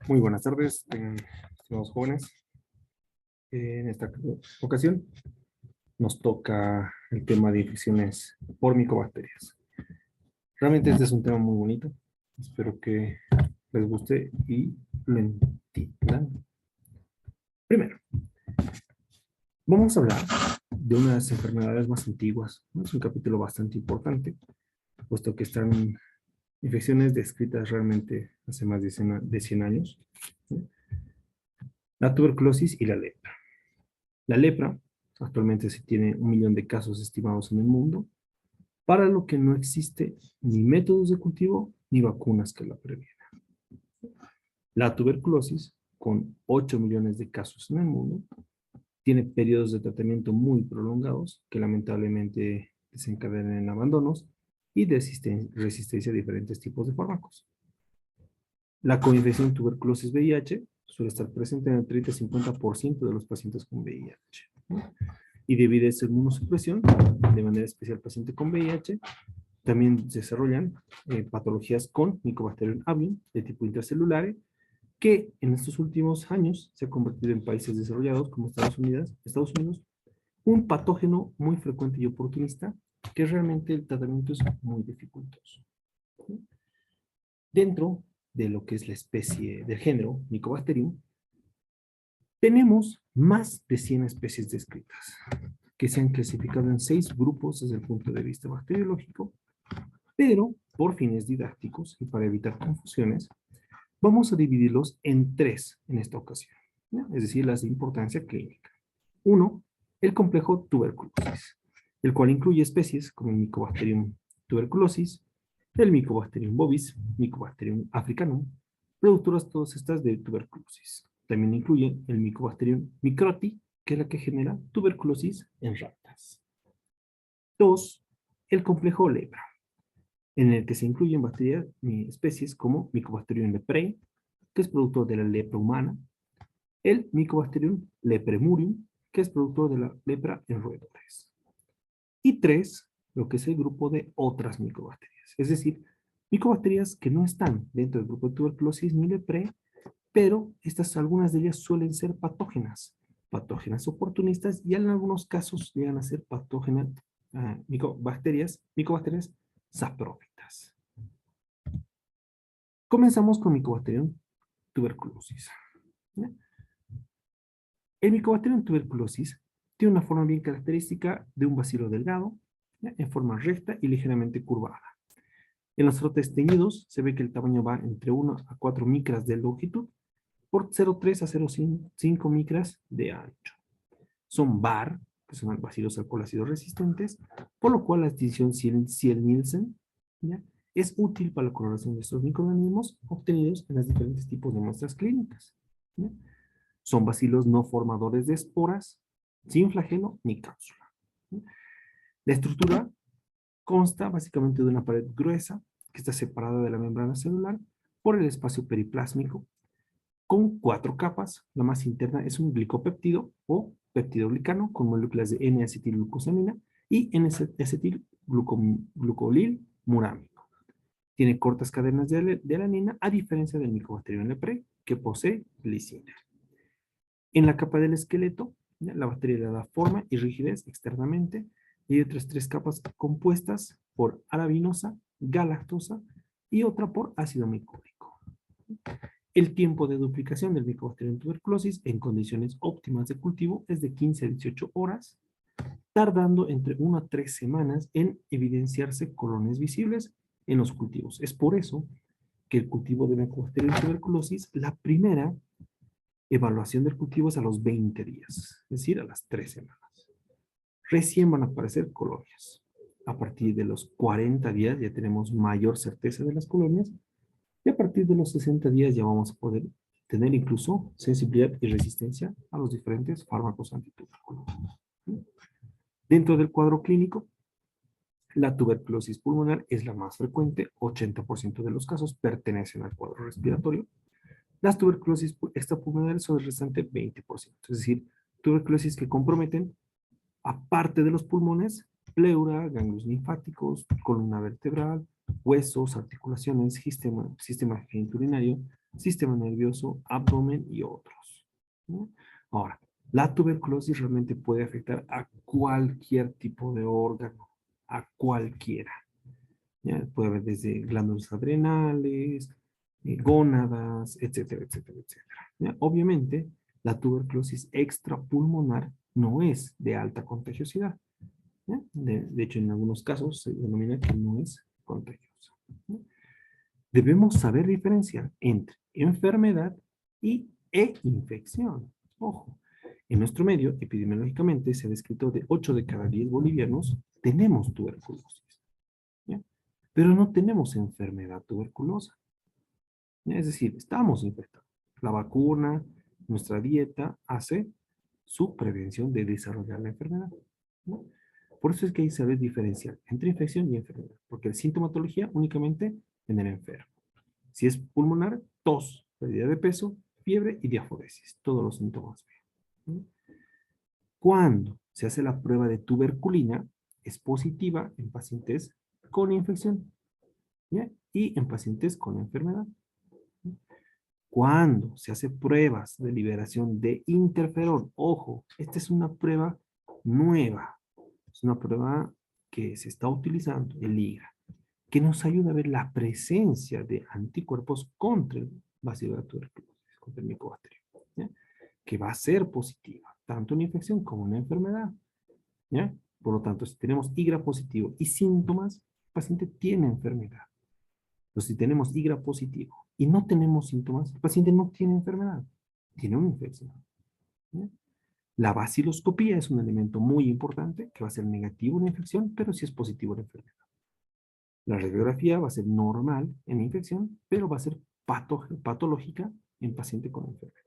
Muy buenas tardes, estimados jóvenes. En esta ocasión nos toca el tema de infecciones por micobacterias. Realmente este es un tema muy bonito. Espero que les guste y lo entiendan. Primero, vamos a hablar de una de las enfermedades más antiguas. Es un capítulo bastante importante, puesto que están infecciones descritas realmente hace más de 100 años. La tuberculosis y la lepra. La lepra, actualmente se tiene 1 millón de casos estimados en el mundo, para lo que no existe ni métodos de cultivo ni vacunas que la previenan. La tuberculosis, con 8 millones de casos en el mundo, tiene periodos de tratamiento muy prolongados que lamentablemente desencadenan en abandonos y resistencia a diferentes tipos de fármacos. La coinfección tuberculosis VIH suele estar presente en el 30-50% de los pacientes con VIH, ¿no? Y debido a esa inmunosupresión, de manera especial paciente con VIH, también desarrollan patologías con Mycobacterium avium de tipo intracelular, que en estos últimos años se ha convertido en países desarrollados como Estados Unidos, un patógeno muy frecuente y oportunista que realmente el tratamiento es muy dificultoso. Dentro de lo que es la especie del género Mycobacterium, tenemos más de 100 especies descritas, que se han clasificado en 6 grupos desde el punto de vista bacteriológico, pero por fines didácticos y para evitar confusiones, vamos a dividirlos en 3 en esta ocasión, ¿no? Es decir, las de importancia clínica. 1, el complejo tuberculosis, el cual incluye especies como el Mycobacterium tuberculosis, el Mycobacterium bovis, Mycobacterium africanum, productoras todas estas de tuberculosis. También incluye el Mycobacterium microti, que es la que genera tuberculosis en ratas. 2, el complejo lepra, en el que se incluyen bacterias y especies como Mycobacterium leprae, que es productor de la lepra humana, el Mycobacterium lepremurium, que es productor de la lepra en roedores. Y 3, lo que es el grupo de otras micobacterias, es decir, micobacterias que no están dentro del grupo de tuberculosis ni lepre, pero algunas de ellas suelen ser patógenas oportunistas y en algunos casos llegan a ser patógenas micobacterias saprófitas. Comenzamos con Mycobacterium tuberculosis. El Mycobacterium tuberculosis tiene una forma bien característica de un bacilo delgado, en forma recta y ligeramente curvada. En los brotes teñidos se ve que el tamaño va entre 1 a 4 micras de longitud por 0,3 a 0,5 micras de ancho. Son VAR, que son bacilos alcohólidos resistentes, por lo cual la distinción Ciel-Nielsen es útil para la coloración de estos microorganismos obtenidos en los diferentes tipos de muestras clínicas. ¿Ya? Son bacilos no formadores de esporas, sin flagelo ni cápsula. La estructura consta básicamente de una pared gruesa que está separada de la membrana celular por el espacio periplásmico, con 4 capas. La más interna es un glicopéptido o peptidoglicano con moléculas de N-acetilglucosamina y N-acetilglucolil murámico. Tiene cortas cadenas de alanina, a diferencia del Mycobacterium leprae, que posee glicina. En la capa del esqueleto, la bacteria le da forma y rigidez externamente, y hay otras 3 capas compuestas por arabinosa, galactosa y otra por ácido micólico. El tiempo de duplicación del Mycobacterium tuberculosis en condiciones óptimas de cultivo es de 15 a 18 horas, tardando entre 1 a 3 semanas en evidenciarse colonias visibles en los cultivos. Es por eso que el cultivo de Mycobacterium tuberculosis, la primera evaluación del cultivo es a los 20 días, es decir, a las 3 semanas. Recién van a aparecer colonias. A partir de los 40 días ya tenemos mayor certeza de las colonias, y a partir de los 60 días ya vamos a poder tener incluso sensibilidad y resistencia a los diferentes fármacos antituberculosos. Dentro del cuadro clínico, la tuberculosis pulmonar es la más frecuente, 80% de los casos pertenecen al cuadro respiratorio. Las tuberculosis extrapulmonares son el restante 20%, es decir, tuberculosis que comprometen, aparte de los pulmones, pleura, ganglios linfáticos, columna vertebral, huesos, articulaciones, sistema genitourinario, sistema nervioso, abdomen y otros, ¿no? Ahora, la tuberculosis realmente puede afectar a cualquier tipo de órgano, a cualquiera. ¿Ya? Puede haber desde glándulas adrenales, gónadas, etcétera, etcétera, etcétera. ¿Ya? Obviamente, la tuberculosis extrapulmonar no es de alta contagiosidad. ¿Ya? De hecho, en algunos casos se denomina que no es contagiosa. ¿Ya? Debemos saber diferenciar entre enfermedad e infección. Ojo, en nuestro medio, epidemiológicamente, se ha descrito de 8 de cada 10 bolivianos tenemos tuberculosis. ¿Ya? Pero no tenemos enfermedad tuberculosa. ¿Ya? Es decir, estamos infectados. La vacuna, nuestra dieta, hace su prevención de desarrollar la enfermedad. ¿No? Por eso es que hay que saber diferenciar entre infección y enfermedad, porque la sintomatología únicamente en el enfermo. Si es pulmonar, tos, pérdida de peso, fiebre y diaforesis, todos los síntomas. ¿No? Cuando se hace la prueba de tuberculina, es positiva en pacientes con infección, ¿ya? Y en pacientes con enfermedad. Cuando se hace pruebas de liberación de interferón, ojo, esta es una prueba nueva, es una prueba que se está utilizando, el IGRA, que nos ayuda a ver la presencia de anticuerpos contra el bacilo de la tuberculosis, contra el micobacterio, ¿ya? Que va a ser positiva, tanto en infección como en enfermedad, ¿ya? Por lo tanto, si tenemos IGRA positivo y síntomas, el paciente tiene enfermedad. Entonces, si tenemos IGRA positivo y no tenemos síntomas, el paciente no tiene enfermedad, tiene una infección, ¿ya? La vaciloscopía es un elemento muy importante que va a ser negativo en la infección, pero sí es positivo en la enfermedad. La radiografía va a ser normal en infección, pero va a ser patológica en paciente con enfermedad,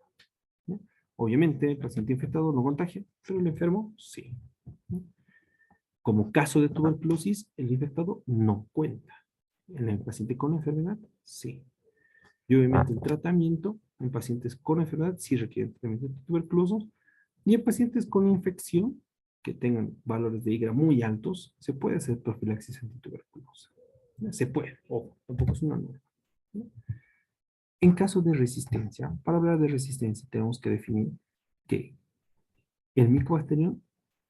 ¿ya? Obviamente, el paciente infectado no contagia, pero el enfermo sí, ¿ya? Como caso de tuberculosis, el infectado no cuenta. En el paciente con enfermedad, sí. Y obviamente el tratamiento en pacientes con enfermedad sí requiere tratamiento de tuberculosos. Y en pacientes con infección que tengan valores de IGRA muy altos, se puede hacer profilaxis antituberculosa. Se puede, ojo, tampoco es una norma. En caso de resistencia, para hablar de resistencia tenemos que definir que el micobacterium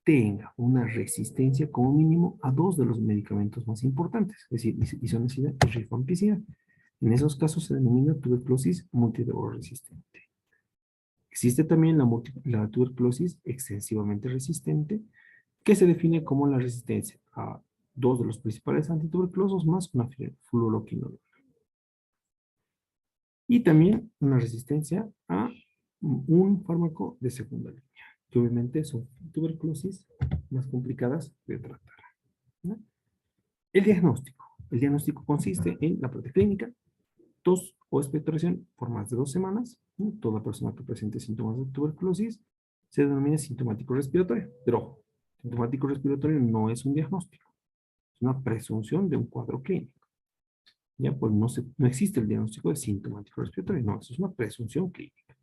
tenga una resistencia como mínimo a dos de los medicamentos más importantes, es decir, isoniazida y rifampicina. En esos casos se denomina tuberculosis multidrogresistente. Existe también la tuberculosis extensivamente resistente, que se define como la resistencia a dos de los principales antituberculosos más una fluoroquinolona. Y también una resistencia a un fármaco de segunda línea, que obviamente son tuberculosis más complicadas de tratar, ¿no? El diagnóstico. El diagnóstico consiste en la parte clínica, tos o expectoración por más de 2 semanas, ¿no? Toda persona que presente síntomas de tuberculosis se denomina sintomático respiratorio. Pero ojo, sintomático respiratorio no es un diagnóstico, es una presunción de un cuadro clínico. Ya, pues no existe el diagnóstico de sintomático respiratorio, no, eso es una presunción clínica.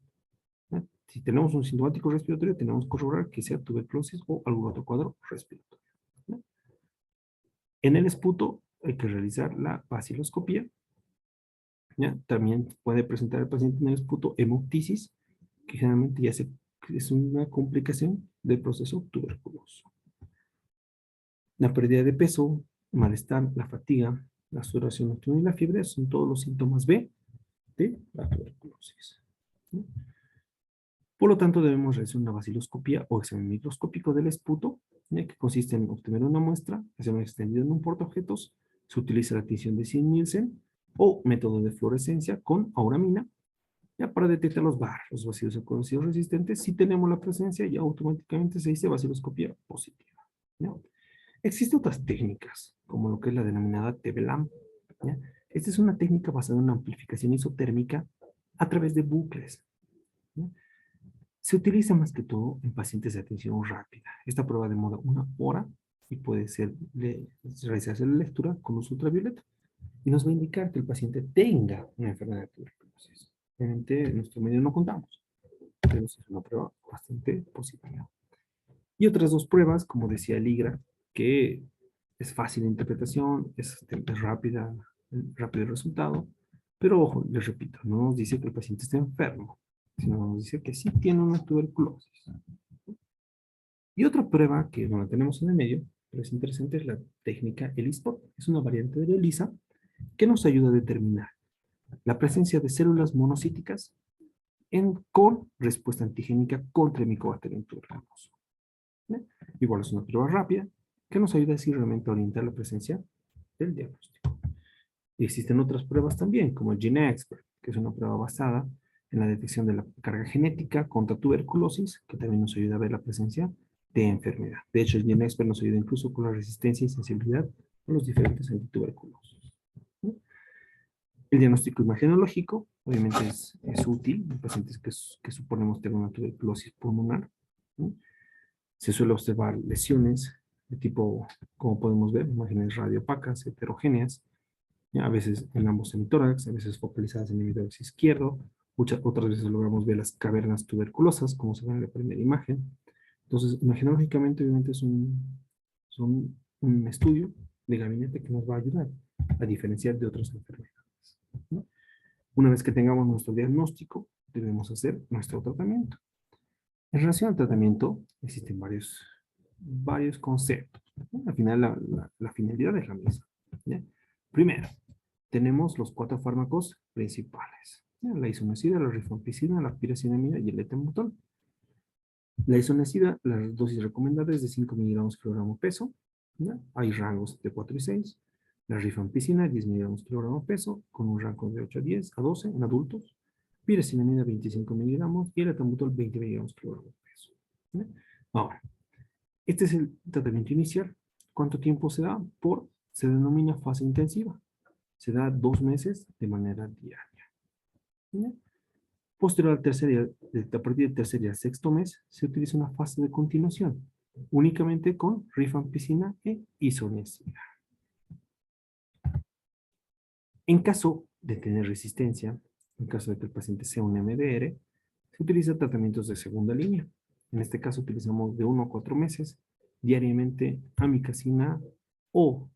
¿Ya? Si tenemos un sintomático respiratorio, tenemos que corroborar que sea tuberculosis o algún otro cuadro respiratorio. ¿Ya? En el esputo hay que realizar la baciloscopía. ¿Ya? También puede presentar el paciente en el esputo hemoptisis, que generalmente es una complicación del proceso tuberculoso. La pérdida de peso, malestar, la fatiga, la sudoración nocturna y la fiebre son todos los síntomas B de la tuberculosis, ¿no? Por lo tanto, debemos realizar una baciloscopía o examen microscópico del esputo, ya que consiste en obtener una muestra, hacer un extendido en un portaobjetos, se utiliza la tinción de Nielsen o método de fluorescencia con auramina, ya para detectar los bacilos conocidos resistentes. Si tenemos la presencia, ya automáticamente se dice baciloscopía positiva, ¿no? Existen otras técnicas, como lo que es la denominada TBLAM, ¿ya? Esta es una técnica basada en una amplificación isotérmica a través de bucles, ¿ya? Se utiliza más que todo en pacientes de atención rápida. Esta prueba demora 1 hora y puede realizarse la lectura con luz ultravioleta. Y nos va a indicar que el paciente tenga una enfermedad de tuberculosis. Obviamente, en nuestro medio no contamos, pero es una prueba bastante positiva. Y otras dos pruebas, como decía el IGRA, que es fácil de interpretación, es rápido el resultado. Pero ojo, les repito, no nos dice que el paciente está enfermo, sino nos dice que sí tiene una tuberculosis. Y otra prueba que no la tenemos en el medio, pero es interesante, es la técnica ELISpot. Es una variante de la ELISA que nos ayuda a determinar la presencia de células monocíticas con respuesta antigénica contra el Mycobacterium tuberculoso. ¿Vale? Igual es una prueba rápida que nos ayuda así realmente a orientar la presencia del diagnóstico. Y existen otras pruebas también, como el GeneXpert, que es una prueba basada en la detección de la carga genética contra tuberculosis, que también nos ayuda a ver la presencia de enfermedad. De hecho, el GeneXpert nos ayuda incluso con la resistencia y sensibilidad a los diferentes antituberculosos. ¿No? El diagnóstico imagenológico, obviamente, es útil en pacientes que suponemos tener una tuberculosis pulmonar. ¿No? Se suele observar lesiones de tipo, como podemos ver, imágenes radiopacas, heterogéneas, ¿ya? A veces en ambos hemitórax, a veces focalizadas en el hemitórax izquierdo, otras veces logramos ver las cavernas tuberculosas, como se ve en la primera imagen. Entonces, imagenológicamente, obviamente, un estudio de gabinete que nos va a ayudar a diferenciar de otras enfermedades. ¿No? Una vez que tengamos nuestro diagnóstico, debemos hacer nuestro tratamiento. En relación al tratamiento, existen varios conceptos, ¿no? Al final, la finalidad es la misma, ¿ya? Primero, tenemos los 4 fármacos principales, ¿ya? La isoniazida, la rifampicina, la piracinamida y el etembutol. La isoniazida, la dosis recomendada es de 5 miligramos kilogramo peso, ¿ya? Hay rangos de 4 y 6. La rifampicina, 10 miligramos kilogramo peso, con un rango de 8 a 10 a 12 en adultos. Piracinamida, 25 miligramos y el etembutol, 20 miligramos kilogramo peso, ¿ya? Ahora, este es el tratamiento inicial. ¿Cuánto tiempo se da? Se denomina fase intensiva. Se da 2 meses de manera diaria, ¿ya? Posterior al tercer día, a partir del tercer y al sexto mes, se utiliza una fase de continuación, únicamente con rifampicina e isoniazida. En caso de tener resistencia, en caso de que el paciente sea un MDR, se utiliza tratamientos de segunda línea. En este caso utilizamos de 1 a 4 meses, diariamente amicacina o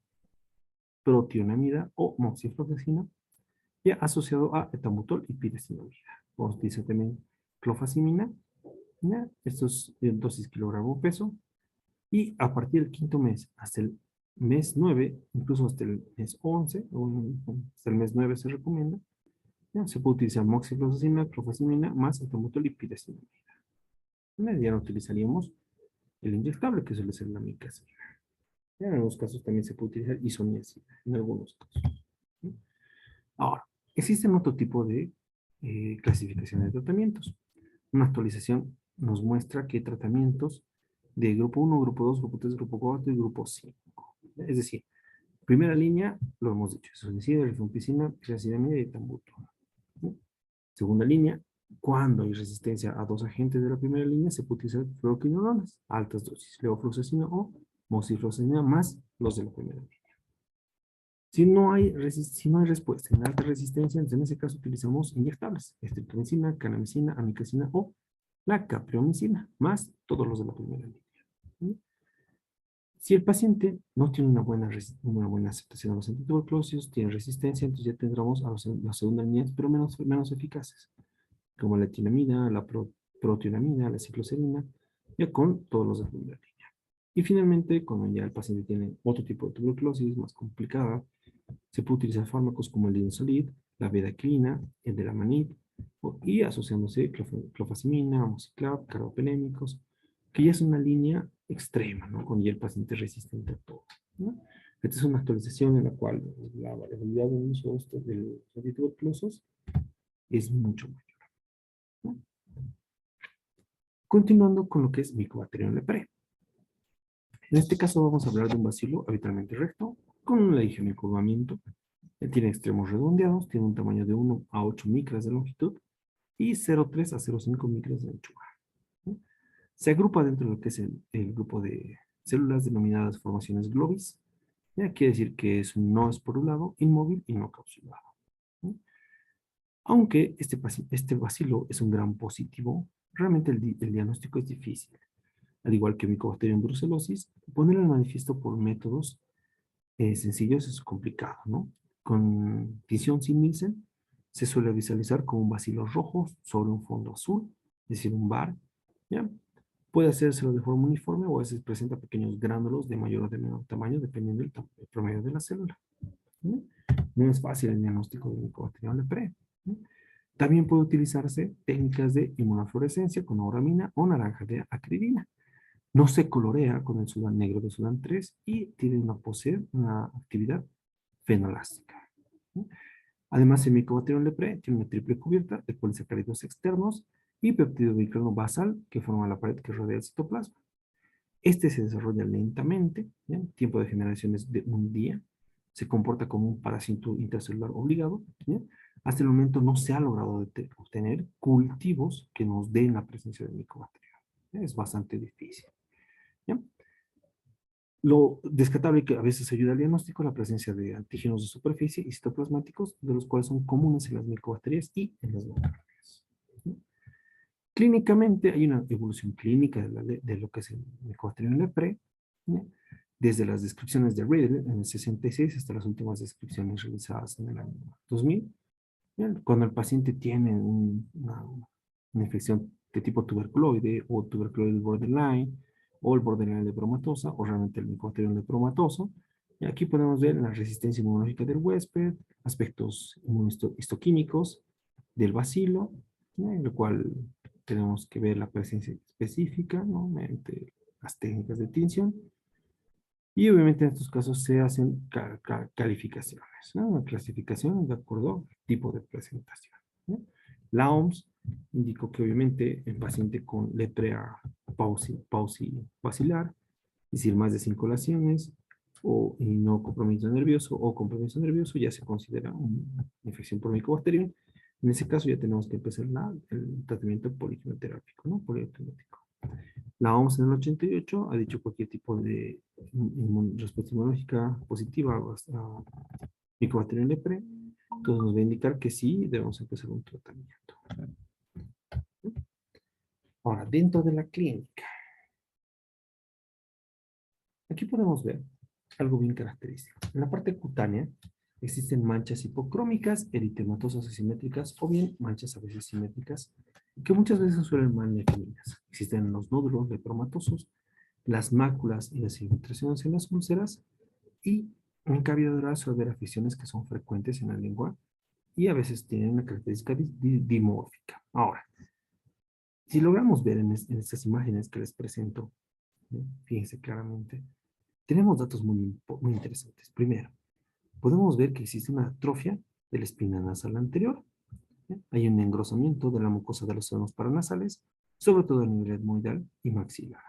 protionamida o moxifloxacina, ya asociado a etambutol y piracinamida. Vamos a utilizar también clofazimina, ¿ya? Esto es dosis kilogramo peso. Y a partir del quinto mes hasta el mes 9, incluso hasta el mes 11, o hasta el mes 9 se recomienda, ¿ya? Se puede utilizar moxifloxacina, clofazimina, más etambutol y piracinamida. Ya no utilizaríamos el inyectable, que suele ser la micacina. En algunos casos también se puede utilizar isoniazida, en algunos casos. ¿Sí? Ahora, existen otro tipo de clasificación de tratamientos. Una actualización nos muestra que tratamientos de grupo 1, grupo 2, grupo 3, grupo 4 y grupo 5. Es decir, primera línea, lo hemos dicho, isoniazida, rifampicina, piracinamida y etambutol. ¿Sí? Segunda línea, cuando hay resistencia a 2 agentes de la primera línea, se puede utilizar fluoroquinolonas, altas dosis, levofloxacina o moxifloxacina más los de la primera línea. Si no hay respuesta en alta resistencia, entonces en ese caso utilizamos inyectables, estreptomicina, kanamicina, amikacina o la capreomicina, más todos los de la primera línea. ¿Sí? Si el paciente no tiene una buena aceptación a los antituberculosos, tiene resistencia, entonces ya tendremos a las segundas líneas, pero menos eficaces, como la etinamida, la protionamida, la cicloserina, ya con todos los de primera línea. Y finalmente, cuando ya el paciente tiene otro tipo de tuberculosis más complicada, se puede utilizar fármacos como el linezolid, la bedaquilina, el delamanid, y asociándose clofazimina, amoxiclav, carbapenémicos, que ya es una línea extrema, ¿no? Con ya el paciente resistente a todo, ¿no? Esta es una actualización en la cual la variabilidad de uso de los antituberculosos es mucho mayor, ¿no? Continuando con lo que es Mycobacterium leprae. En este caso vamos a hablar de un bacilo habitualmente recto, con un encorvamiento. Tiene extremos redondeados, tiene un tamaño de 1 a 8 micras de longitud y 0,3 a 0,5 micras de anchura, ¿no? Se agrupa dentro de lo que es el grupo de células denominadas formaciones globis. Ya quiere decir que es un no esporulado, inmóvil y no capsulado, ¿no? Aunque este bacilo es un gran positivo, realmente el diagnóstico es difícil. Al igual que Mycobacterium brucellosis, ponerlo en manifiesto por métodos sencillos es complicado, ¿no? Con tinción sin Nielsen Se suele visualizar como un bacilo rojo sobre un fondo azul, es decir, un bar, ¿ya? Puede hacérselo de forma uniforme o a veces presenta pequeños gránulos de mayor o de menor tamaño dependiendo del promedio de la célula. ¿No? No es fácil el diagnóstico de Mycobacterium leprae. ¿No? También puede utilizarse técnicas de inmunofluorescencia con auramina o naranja de acridina. No se colorea con el Sudán negro de Sudán 3 y tiene posee una actividad fenolástica. ¿No? Además, el Mycobacterium leprae tiene una triple cubierta de polisacáridos externos y peptidoglicano basal que forma la pared que rodea el citoplasma. Este se desarrolla lentamente, ¿ya? Tiempo de generación es de un día, se comporta como un parásito intracelular obligado, ¿ya? Hasta el momento no se ha logrado obtener cultivos que nos den la presencia del micobacterio. Es bastante difícil. ¿Ya? Lo descartable que a veces ayuda al diagnóstico la presencia de antígenos de superficie y citoplasmáticos, de los cuales son comunes en las micobacterias y en las bacterias. Clínicamente hay una evolución clínica de lo que es el Mycobacterium leprae, ¿no? Desde las descripciones de Riedel en el 66 hasta las últimas descripciones realizadas en el año 2000. ¿Ya? Cuando el paciente tiene una infección de tipo tuberculoide o tuberculoide borderline o el borderline de bromatosa o realmente el Mycobacterium lepromatoso, y aquí podemos ver la resistencia inmunológica del huésped, aspectos inmunohistoquímicos del bacilo, ¿no? En lo cual tenemos que ver la presencia específica, ¿no? Mediante las técnicas de tinción. Y obviamente en estos casos se hacen calificaciones, ¿no? Una clasificación de acuerdo al tipo de presentación, ¿no? La OMS indicó que obviamente el paciente con leprea pauci vacilar, es decir, más de 5 lesiones, y no compromiso nervioso o compromiso nervioso, ya se considera una infección por Mycobacterium. En ese caso ya tenemos que empezar el tratamiento poliquimioterápico, ¿no? Poliquimioterápico. La OMS en el 88 ha dicho cualquier tipo de respuesta inmunológica positiva a Mycobacterium leprae, entonces nos va a indicar que sí debemos empezar un tratamiento. Ahora, dentro de la clínica, aquí podemos ver algo bien característico. En la parte cutánea existen manchas hipocrómicas, eritematosas asimétricas o bien manchas a veces simétricas que muchas veces suelen mal definidas. Existen los nódulos lepromatosos, las máculas y las infiltraciones en las úlceras y en cavidad oral suele haber aficiones que son frecuentes en la lengua y a veces tienen una característica dimórfica. Ahora, si logramos ver en estas imágenes que les presento, ¿no? Fíjense claramente, tenemos datos muy interesantes. Primero, podemos ver que existe una atrofia de la espina nasal anterior. ¿Sí? Hay un engrosamiento de la mucosa de los senos paranasales, sobre todo a nivel etmoidal y maxilar.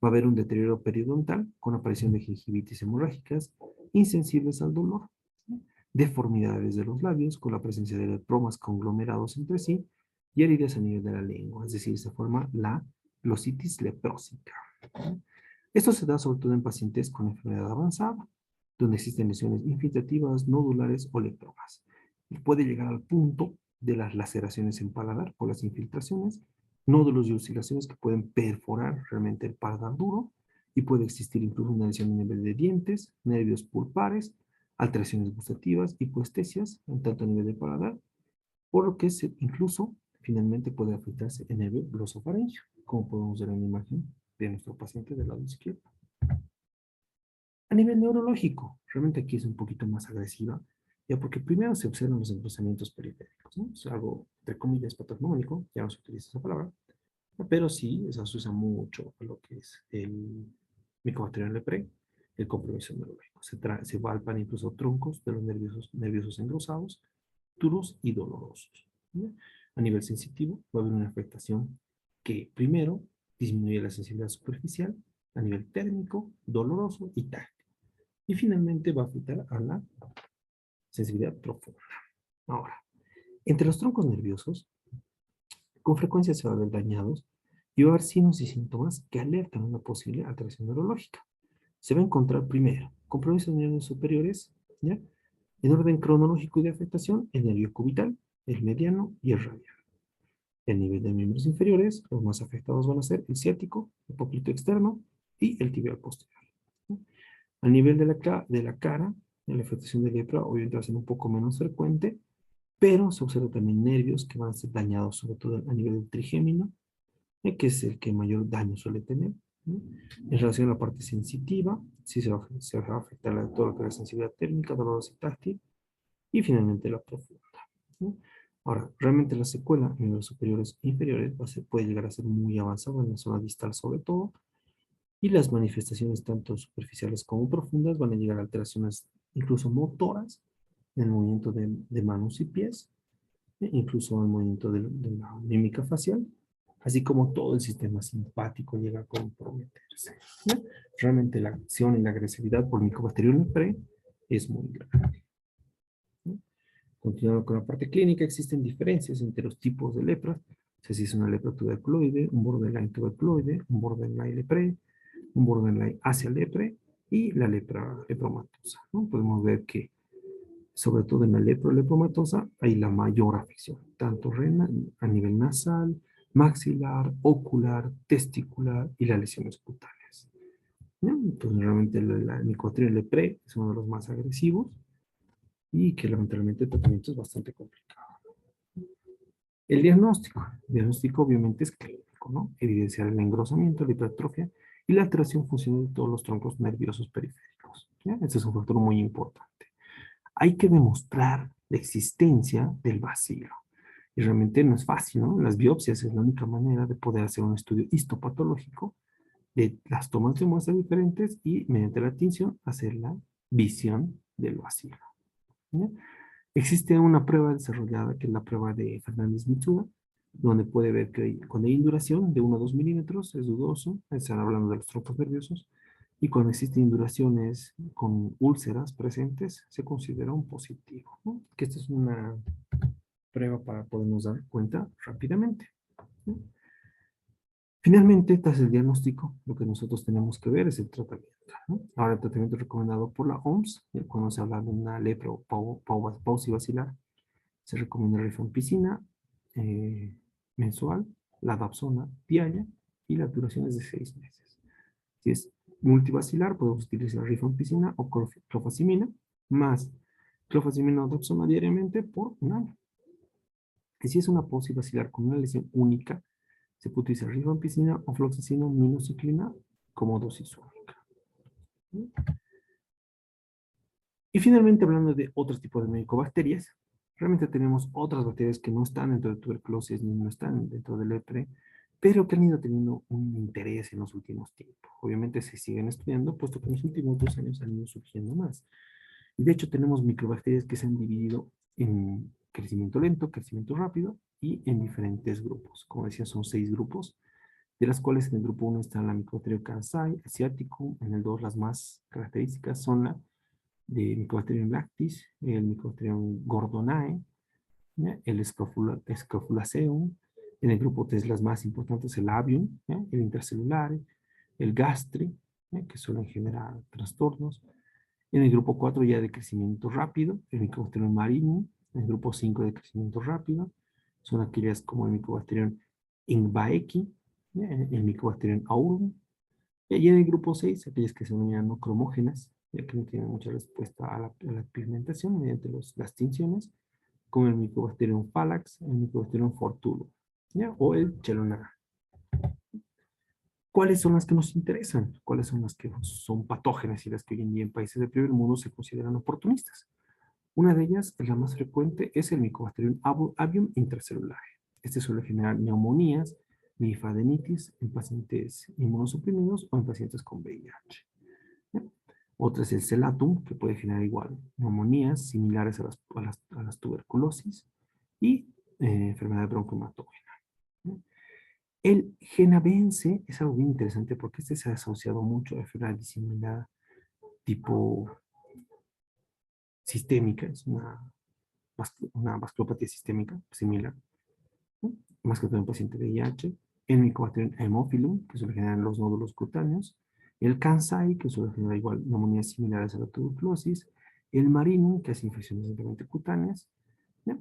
Va a haber un deterioro periodontal con aparición de gingivitis hemorrágicas insensibles al dolor, ¿sí? Deformidades de los labios con la presencia de promas conglomerados entre sí y heridas a nivel de la lengua, es decir, se forma la glositis leprósica. ¿Sí? Esto se da sobre todo en pacientes con enfermedad avanzada, donde existen lesiones infiltrativas, nodulares o lepromas. Y puede llegar al punto de las laceraciones en paladar por las infiltraciones, nódulos y oscilaciones que pueden perforar realmente el paladar duro y puede existir incluso una lesión a nivel de dientes, nervios pulpares, alteraciones gustativas, hipoestesias, en tanto a nivel de paladar, por lo que incluso finalmente puede afectarse el nervio glosofaringeo, como podemos ver en la imagen de nuestro paciente del lado izquierdo. A nivel neurológico, realmente aquí es un poquito más agresiva, ya porque primero se observan los engrosamientos periféricos, ¿no? Es algo, entre comillas, patognomónico, ya no se utiliza esa palabra, pero sí, eso se usa mucho a lo que es el Mycobacterium leprae, el compromiso neurológico. Se palpan incluso troncos de los nerviosos engrosados, duros y dolorosos, ¿no? A nivel sensitivo, va a haber una afectación que primero disminuye la sensibilidad superficial, a nivel térmico, doloroso y táctil. Y finalmente va a afectar a la sensibilidad profunda. Ahora, entre los troncos nerviosos, con frecuencia se va a ver dañados y va a haber signos y síntomas que alertan a una posible alteración neurológica. Se va a encontrar primero compromisos nerviosos superiores, ¿ya? En orden cronológico y de afectación, el nervio cubital, el mediano y el radial. El nivel de miembros inferiores, los más afectados van a ser el ciático, el poplito externo y el tibial posterior. ¿Sí? A nivel de la cara, la afectación de lepra obviamente va a ser un poco menos frecuente, pero se observa también nervios que van a ser dañados, sobre todo a nivel del trigémino, que es el que mayor daño suele tener, ¿no? En relación a la parte sensitiva, sí se va a afectar todo lo que es la sensibilidad térmica, dolorosa y táctil, y finalmente la profunda, ¿no? Ahora, realmente la secuela en niveles superiores e inferiores puede llegar a ser muy avanzada en la zona distal sobre todo, y las manifestaciones tanto superficiales como profundas van a llegar a alteraciones incluso motoras en el movimiento de manos y pies, incluso el movimiento de la mímica facial, así como todo el sistema simpático llega a comprometerse, ¿no? Realmente la acción y la agresividad por micobacterium leprae es muy grande, ¿no? Continuando con la parte clínica, existen diferencias entre los tipos de lepra. O sea, si es una lepra tuberculoide, un borderline tuberculoide, un borderline leprae, un borderline Asia lepre y la lepra lepromatosa, ¿no? Podemos ver que sobre todo en la lepromatosa hay la mayor afección, tanto a nivel nasal, maxilar, ocular, testicular y las lesiones cutáneas, ¿no? Entonces realmente el Mycobacterium leprae es uno de los más agresivos y que lamentablemente el tratamiento es bastante complicado. El diagnóstico obviamente es clínico, ¿no? Evidenciar el engrosamiento, la hipertrofia y la alteración funcional de todos los troncos nerviosos periféricos, ¿ya? Este es un factor muy importante. Hay que demostrar la existencia del bacilo. Y realmente no es fácil, ¿no? Las biopsias es la única manera de poder hacer un estudio histopatológico de las tomas de muestras diferentes y mediante la tinción hacer la visión del bacilo, ¿ya? Existe una prueba desarrollada que es la prueba de Fernández-Mitsuda, donde puede ver que cuando hay induración de 1 a 2 milímetros es dudoso, están hablando de los troncos nerviosos, y cuando existen induraciones con úlceras presentes, se considera un positivo, ¿no? Que esta es una prueba para podernos dar cuenta rápidamente, ¿no? Finalmente, tras el diagnóstico, lo que nosotros tenemos que ver es el tratamiento, ¿no? Ahora, el tratamiento recomendado por la OMS, cuando se habla de una lepra o paucivacilar, se recomienda la rifampicina mensual, la dapsona diaria y la duración es de 6 meses. Si es multivacilar, podemos utilizar rifampicina o clofazimina más clofazimina o dapsona diariamente por un año. Y si es una paucivacilar con una lesión única, se puede utilizar rifampicina o fluoxacina minociclina como dosis única. Y finalmente, hablando de otros tipos de micobacterias, realmente tenemos otras bacterias que no están dentro de tuberculosis ni no están dentro del lepre, pero que han ido teniendo un interés en los últimos tiempos. Obviamente se siguen estudiando, puesto que en los últimos 2 años han ido surgiendo más. Y de hecho tenemos microbacterias que se han dividido en crecimiento lento, crecimiento rápido y en diferentes grupos. Como decía, son 6 grupos, de las cuales en el grupo 1 está la Mycobacterium kansai, asiático, en el 2 las más características son la de Mycobacterium lactis, el Mycobacterium gordonae, ¿ya? El Scrofulaceum, en el grupo 3 las más importantes, el Avium, ¿ya? El Intercellular, el Gastri, ¿ya? Que suelen generar trastornos. En el grupo 4 ya de crecimiento rápido, el Mycobacterium marinum, en el grupo 5 de crecimiento rápido, son aquellas como el Mycobacterium ingbaeki, ¿ya? El Mycobacterium aurum, y en el grupo 6, aquellas que se denominan no cromógenas, ya que no tienen mucha respuesta a la pigmentación mediante las tinciones, como el Mycobacterium phallax, el Mycobacterium fortulum, ¿ya? O el Chelonaria. ¿Cuáles son las que nos interesan? ¿Cuáles son las que son patógenas y las que hoy en día en países del primer mundo se consideran oportunistas? Una de ellas, la más frecuente, es el Mycobacterium avium intracellular. Este suele generar neumonías, linfadenitis en pacientes inmunosuprimidos o en pacientes con VIH. ¿Ya? Otra es el celatum, que puede generar igual neumonías similares a las tuberculosis y enfermedad broncohematógena. ¿Ya? El genabense es algo bien interesante porque este se ha asociado mucho a enfermedad diseminada tipo sistémica, es una vasculopatía sistémica similar, ¿no? Más que todo en paciente de VIH, el Mycobacterium haemophilum, que suele generar los nódulos cutáneos, el Kansai, que suele generar igual neumonías similares a la tuberculosis, el Marinum, que hace infecciones netamente cutáneas, ¿ya?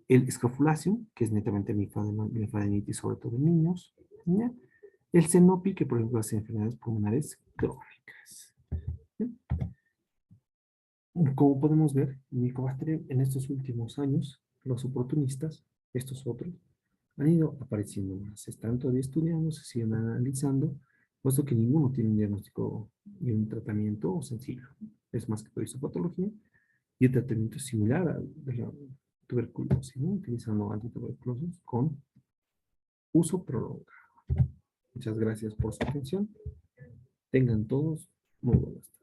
El Scrofulaceum, que es netamente linfadenitis, sobre todo en niños, ¿ya? El Cenopi, que por ejemplo hace enfermedades pulmonares crónicas, ¿ya? Como podemos ver, el Mycobacterium en estos últimos años los oportunistas, estos otros, han ido apareciendo más. Se están todavía estudiando, se siguen analizando, puesto que ninguno tiene un diagnóstico y un tratamiento sencillo. Es más que todo histopatología y el tratamiento es similar a la tuberculosis, ¿no? Utilizando antituberculosos con uso prolongado. Muchas gracias por su atención. Tengan todos muy buenas tardes.